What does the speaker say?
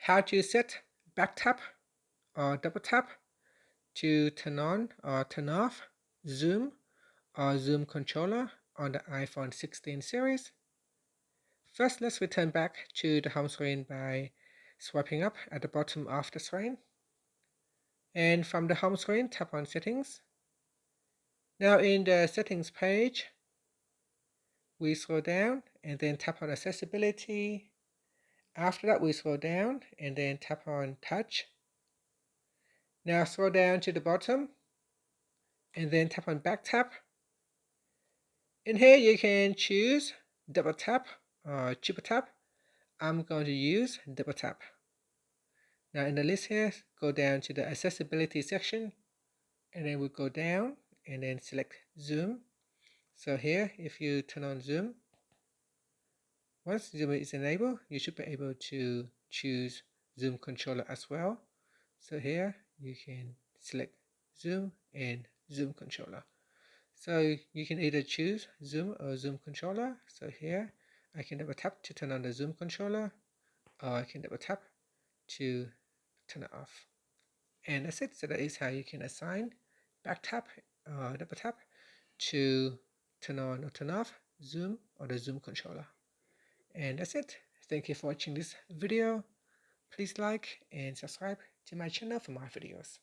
how to set back tap or double tap to turn on or turn off zoom or zoom controller on the iPhone 16 series. First, let's return back to the home screen by swiping up at the bottom of the screen. And from the home screen, tap on Settings. Now in the Settings page, we scroll down and then tap on Accessibility. After that, we scroll down and then tap on Touch. Now scroll down to the bottom and then tap on Back Tap. In here, you can choose Double Tap or Triple Tap. I'm going to use Double Tap. Now in the list here, go down to the Accessibility section and then we'll go down and then select Zoom. So here, if you turn on Zoom, once Zoom is enabled, you should be able to choose Zoom controller as well. So here, you can select Zoom and Zoom controller. So you can either choose Zoom or Zoom controller. So here, I can double tap to turn on the Zoom controller, or I can double tap to turn it off. And that's it. So that is how you can assign back tap or double tap to turn on or turn off Zoom or the Zoom controller. And that's it. Thank you for watching this video. Please like and subscribe to my channel for more videos.